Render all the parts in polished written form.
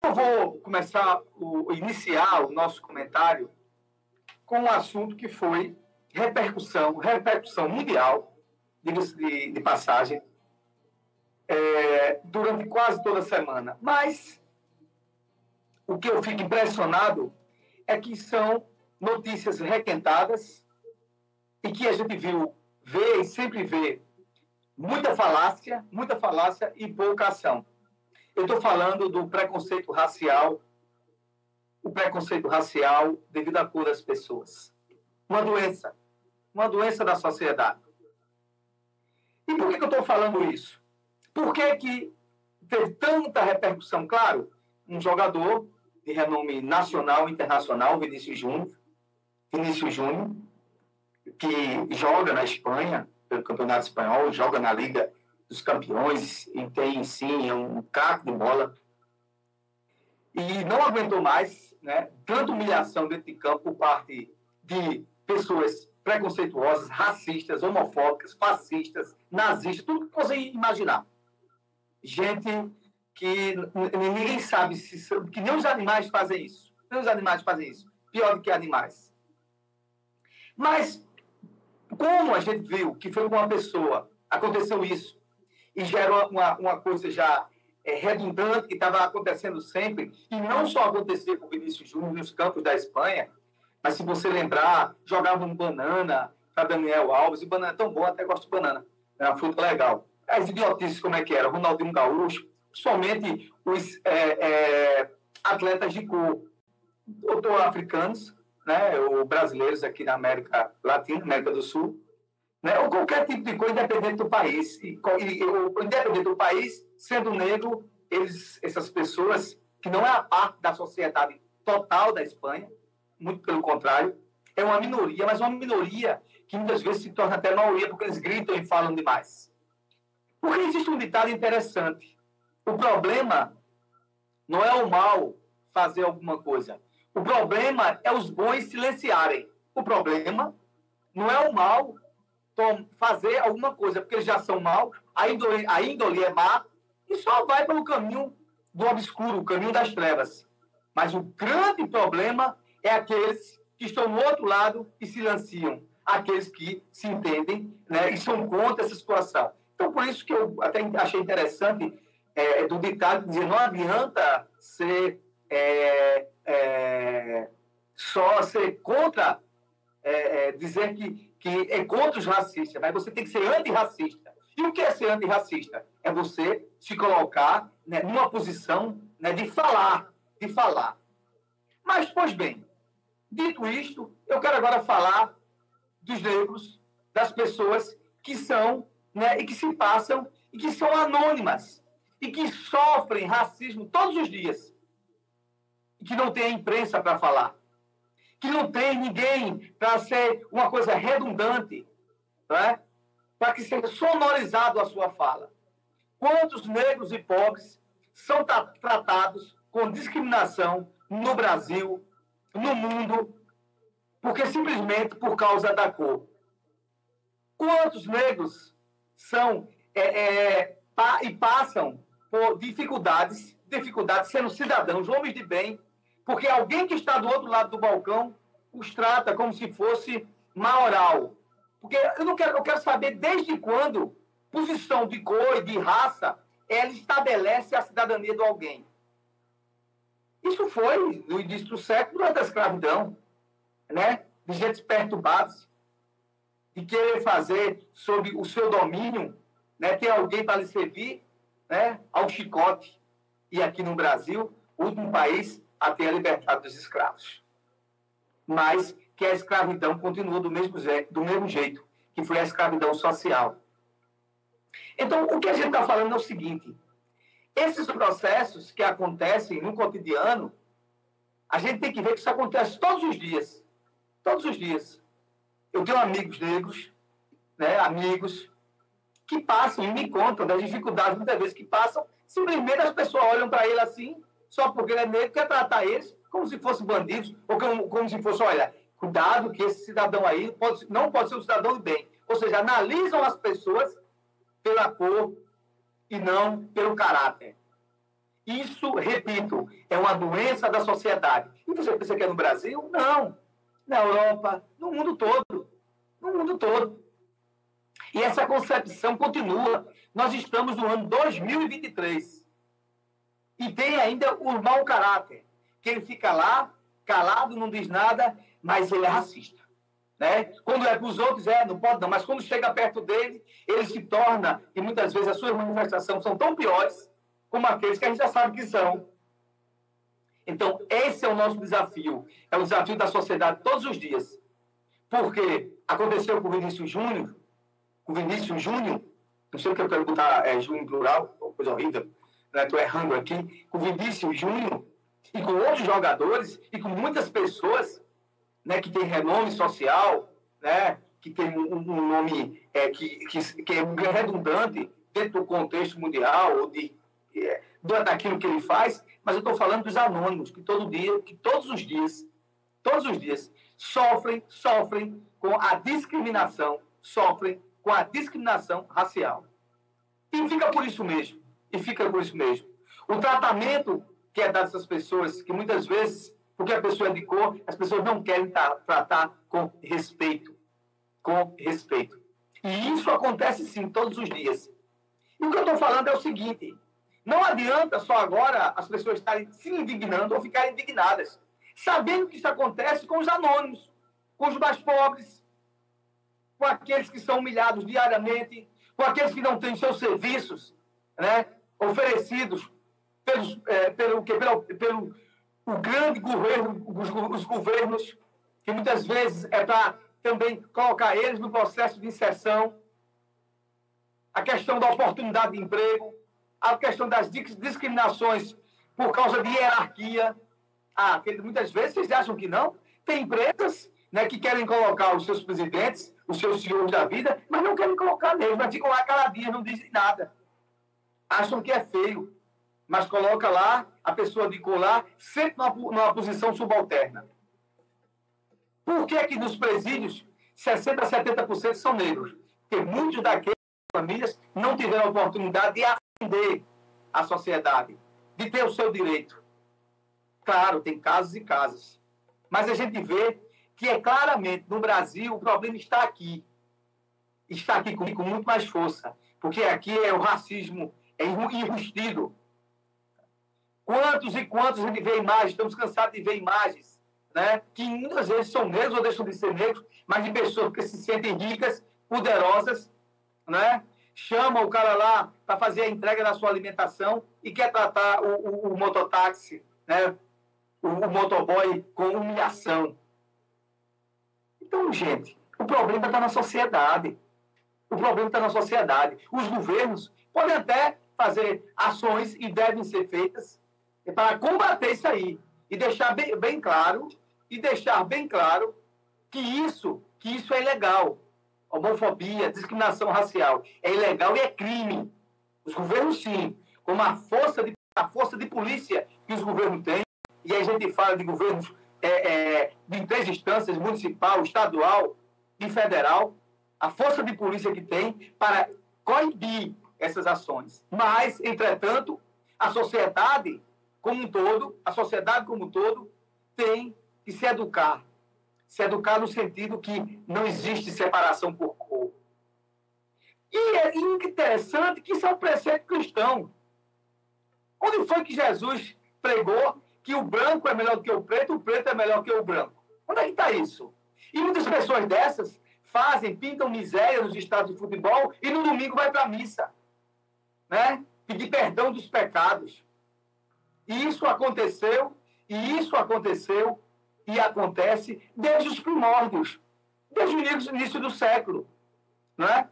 Eu vou iniciar o nosso comentário com um assunto que foi repercussão mundial, diga-se de passagem, durante quase toda a semana. Mas o que eu fico impressionado é que são notícias requentadas e que a gente vê e sempre vê muita falácia e pouca ação. Eu estou falando do preconceito racial, o preconceito racial devido à cor das pessoas. Uma doença da sociedade. E por que eu estou falando isso? Por que teve tanta repercussão? Claro, um jogador de renome nacional e internacional, Vinícius Júnior, que joga na Espanha, pelo Campeonato Espanhol, joga na Liga dos Campeões e tem, sim, um craque de bola. E não aguentou mais, né, tanta humilhação dentro de campo por parte de pessoas preconceituosas, racistas, homofóbicas, fascistas, nazistas, tudo que você imaginar. Gente que ninguém sabe que nem os animais fazem isso. Pior do que animais. Mas, como a gente viu que foi com uma pessoa, aconteceu isso, e gerou uma coisa já redundante, que estava acontecendo sempre, e não só acontecia com o Vinícius Júnior nos campos da Espanha, mas se você lembrar, jogavam banana para Daniel Alves, e banana é tão bom, até gosto de banana, é uma fruta legal. As idiotices, como é que era? Ronaldinho Gaúcho, somente os atletas de cor, ou africanos, né, ou brasileiros aqui na América Latina, América do Sul, né, ou qualquer tipo de coisa, independente do país. Independente do país, sendo negro, essas pessoas, que não é a parte da sociedade total da Espanha, muito pelo contrário, é uma minoria, mas uma minoria que muitas vezes se torna até maioria, porque eles gritam e falam demais. Porque existe um ditado interessante. O problema não é o mal fazer alguma coisa. O problema é os bons silenciarem. O problema não é o mal fazer alguma coisa, porque eles já são maus, a índole é má, e só vai pelo caminho do obscuro, o caminho das trevas. Mas o grande problema é aqueles que estão no outro lado e silenciam, aqueles que se entendem, né, e são contra essa situação. Então, por isso que eu até achei interessante do ditado dizer, não adianta só ser contra, dizer que é contra os racistas, mas você tem que ser antirracista. E o que é ser antirracista? É você se colocar, né, numa posição, né, de falar. Mas, pois bem, dito isto, eu quero agora falar dos negros, das pessoas que são, né, e que se passam, e que são anônimas, e que sofrem racismo todos os dias, e que não tem a imprensa para falar, que não tem ninguém para ser uma coisa redundante, né, para que seja sonorizado a sua fala. Quantos negros e pobres são tratados com discriminação no Brasil, no mundo, porque simplesmente por causa da cor? Quantos negros são e passam por dificuldades sendo cidadãos, homens de bem, porque alguém que está do outro lado do balcão os trata como se fosse maioral? Porque eu quero saber desde quando posição de cor e de raça ela estabelece a cidadania de alguém. Isso foi no início do século, durante a escravidão, né? De gente perturbados, de querer fazer sob o seu domínio, né, ter alguém para lhe servir, né, ao chicote. E aqui no Brasil, o último país a ter a liberdade dos escravos. Mas que a escravidão continuou do mesmo jeito, que foi a escravidão social. Então, o que a gente está falando é o seguinte: esses processos que acontecem no cotidiano, a gente tem que ver que isso acontece todos os dias. Todos os dias. Eu tenho amigos negros, né, amigos que passam e me contam das dificuldades, muitas vezes, que passam. Simplesmente as pessoas olham para ele assim, só porque ele é negro, quer tratar eles como se fossem bandidos, ou como se fosse, olha, cuidado que esse cidadão aí não pode ser um cidadão de bem. Ou seja, analisam as pessoas pela cor e não pelo caráter. Isso, repito, é uma doença da sociedade. E você pensa que é no Brasil? Não. Na Europa, no mundo todo. No mundo todo. E essa concepção continua. Nós estamos no ano 2023. E tem ainda o mau caráter, que ele fica lá, calado, não diz nada, mas ele é racista. Né? Quando é para os outros, não pode não. Mas quando chega perto dele, ele se torna, e muitas vezes as suas manifestações são tão piores como aqueles que a gente já sabe que são. Então, esse é o nosso desafio. É o desafio da sociedade todos os dias. Porque aconteceu com o Vinícius Júnior, não sei o que eu quero botar Júnior em plural, coisa horrível, estou errando aqui, com o Vinícius Júnior e com outros jogadores e com muitas pessoas, né, que tem renome social, né, que tem um nome que é redundante dentro do contexto mundial ou daquilo que ele faz, mas eu estou falando dos anônimos que todos os dias sofrem com a discriminação, racial. E fica por isso mesmo. O tratamento que é dado a essas pessoas, que muitas vezes, porque a pessoa é de cor, as pessoas não querem tratar com respeito. E isso acontece, sim, todos os dias. E o que eu estou falando é o seguinte: não adianta só agora as pessoas estarem se indignando ou ficarem indignadas, sabendo que isso acontece com os anônimos, com os mais pobres, com aqueles que são humilhados diariamente, com aqueles que não têm seus serviços, né, oferecidos pelo grande governo, os governos, que muitas vezes é para também colocar eles no processo de inserção, a questão da oportunidade de emprego, a questão das discriminações por causa de hierarquia. Muitas vezes vocês acham que não? Tem empresas, né, que querem colocar os seus presidentes, os seus senhores da vida, mas não querem colocar neles, mas ficam lá caladinhos, não dizem nada. Acham que é feio, mas coloca lá a pessoa de cor lá, sempre numa posição subalterna. Por que nos presídios 60% a 70% são negros? Porque muitos daquelas famílias não tiveram a oportunidade de atender a sociedade, de ter o seu direito. Claro, tem casos e casos. Mas a gente vê que claramente no Brasil o problema está aqui. Está aqui com muito mais força. Porque aqui é o racismo enrustido. Quantos e quantos a gente vê imagens, estamos cansados de ver imagens, né, que muitas vezes são negros ou deixam de ser negros, mas de pessoas que se sentem ricas, poderosas, né, chamam o cara lá para fazer a entrega da sua alimentação e quer tratar o mototáxi, né, o motoboy com humilhação. Então, gente, o problema está na sociedade. Os governos podem até fazer ações e devem ser feitas para combater isso aí e deixar bem claro que isso é ilegal. Homofobia, discriminação racial é ilegal e é crime. Os governos, sim, como a força de polícia que os governos têm, e a gente fala de governos de 3 instâncias, municipal, estadual e federal, a força de polícia que tem para coibir essas ações. Mas, entretanto, a sociedade como um todo tem que se educar no sentido que não existe separação por cor. E é interessante que isso é um preceito cristão. Onde foi que Jesus pregou que o branco é melhor do que o preto é melhor que o branco? Onde é que está isso? E muitas pessoas dessas pintam miséria nos estádios de futebol e no domingo vai para a missa, né? Pedir perdão dos pecados. E isso aconteceu e acontece desde os primórdios, desde o início do século, não é?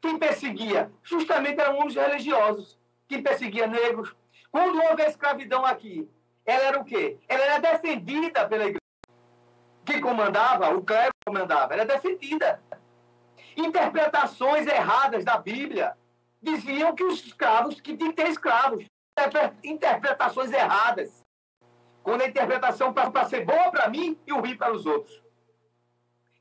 Quem perseguia? Justamente eram os religiosos. Quem perseguia negros? Quando houve a escravidão aqui, ela era o quê? Ela era defendida pela igreja. Quem comandava? O clero comandava. Era defendida. Interpretações erradas da Bíblia diziam que os escravos, que tinham que ter escravos. Interpretações erradas. Quando a interpretação passa para ser boa para mim e ruim para os outros.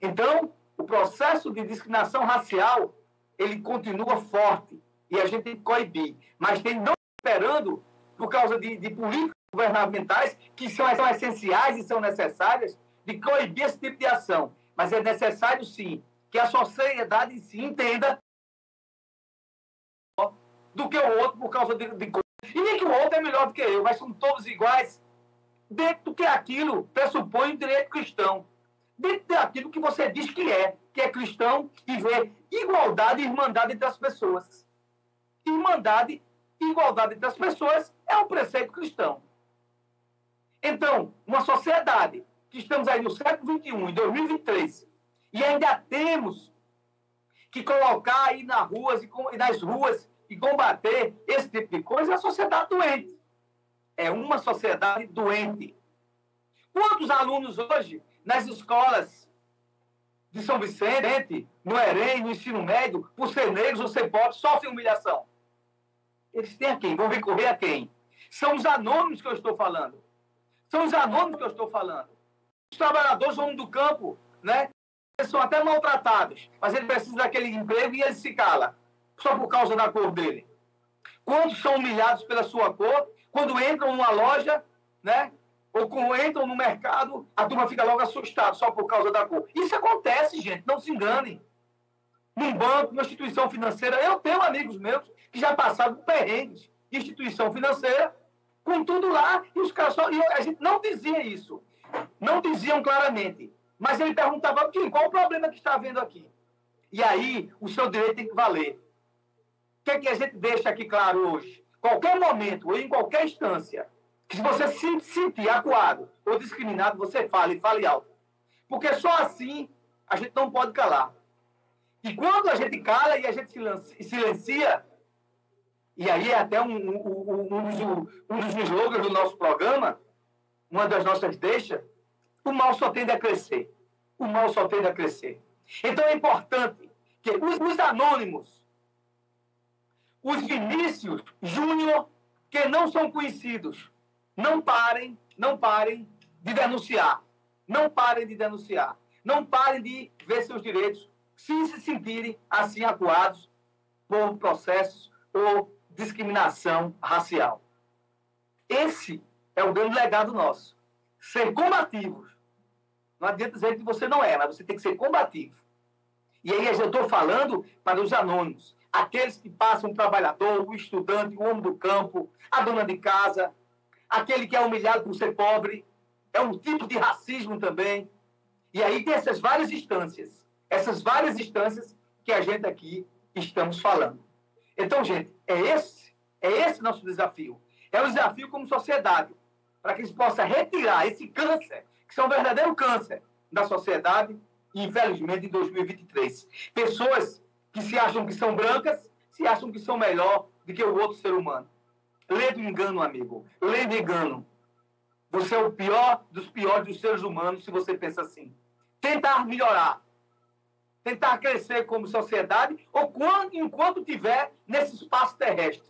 Então, o processo de discriminação racial, ele continua forte. E a gente tem que coibir. Mas tem não esperando por causa de políticas governamentais que são essenciais e são necessárias, de coibir esse tipo de ação. Mas é necessário, sim, que a sociedade em si entenda do que o outro por causa de e nem que o outro é melhor do que eu, mas são todos iguais dentro do que aquilo pressupõe o direito cristão. Dentro daquilo que você diz que é cristão e vê igualdade e irmandade entre as pessoas. Irmandade e igualdade entre as pessoas é um preceito cristão. Então, uma sociedade que estamos aí no século XXI, em 2023, e ainda temos que colocar aí nas ruas e combater esse tipo de coisa, é uma sociedade doente. É uma sociedade doente. Quantos alunos hoje, nas escolas de São Vicente, no EREM, no ensino médio, por ser negros ou ser pobres, sofrem humilhação? Eles têm a quem? Vão recorrer a quem? São os anônimos que eu estou falando. São os anônimos que eu estou falando. Os trabalhadores homens do campo, né? Eles são até maltratados, mas ele precisa daquele emprego e ele se cala, só por causa da cor dele. Quantos são humilhados pela sua cor, quando entram numa loja, né? Ou quando entram no mercado, a turma fica logo assustada só por causa da cor. Isso acontece, gente, não se enganem. Num banco, numa instituição financeira, eu tenho amigos meus que já passaram por perrengues de instituição financeira, com tudo lá, e os caras só... E a gente não dizia isso. Não diziam claramente. Mas ele perguntava, qual o problema que está havendo aqui? E aí, o seu direito tem que valer. O que é que a gente deixa aqui claro hoje? Qualquer momento, ou em qualquer instância, que se você se sentir acuado ou discriminado, você fale, e fale alto. Porque só assim a gente não pode calar. E quando a gente cala e a gente silencia, e aí é até um dos slogans do nosso programa, uma das nossas deixas, o mal só tende a crescer. O mal só tende a crescer. Então é importante que os anônimos, os Vinícius Júnior, que não são conhecidos, não parem de denunciar. Não parem de denunciar. Não parem de ver seus direitos se sentirem assim acuados por processos ou discriminação racial. Esse é o grande legado nosso. Ser combativos. Não adianta dizer que você não é, mas você tem que ser combativo. E aí eu estou falando para os anônimos. Aqueles que passam o trabalhador, o estudante, o homem do campo, a dona de casa, aquele que é humilhado por ser pobre. É um tipo de racismo também. E aí tem essas várias instâncias que a gente aqui estamos falando. Então, gente, é esse nosso desafio. É um desafio como sociedade, para que a gente possa retirar esse câncer, que é um verdadeiro câncer da sociedade, infelizmente, em 2023. Pessoas que se acham que são brancas, se acham que são melhor do que o outro ser humano. Lê do engano, amigo. Lê do engano. Você é o pior dos piores dos seres humanos se você pensa assim. Tentar melhorar. Tentar crescer como sociedade, ou enquanto tiver nesse espaço terrestre.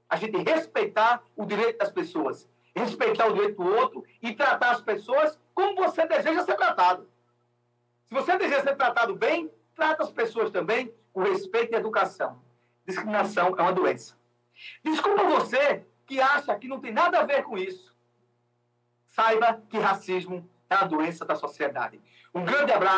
A gente respeitar o direito das pessoas. Respeitar o direito do outro e tratar as pessoas como você deseja ser tratado. Se você deseja ser tratado bem, trata as pessoas também com respeito e educação. Discriminação é uma doença. Desculpa você que acha que não tem nada a ver com isso. Saiba que racismo é a doença da sociedade. Um grande abraço.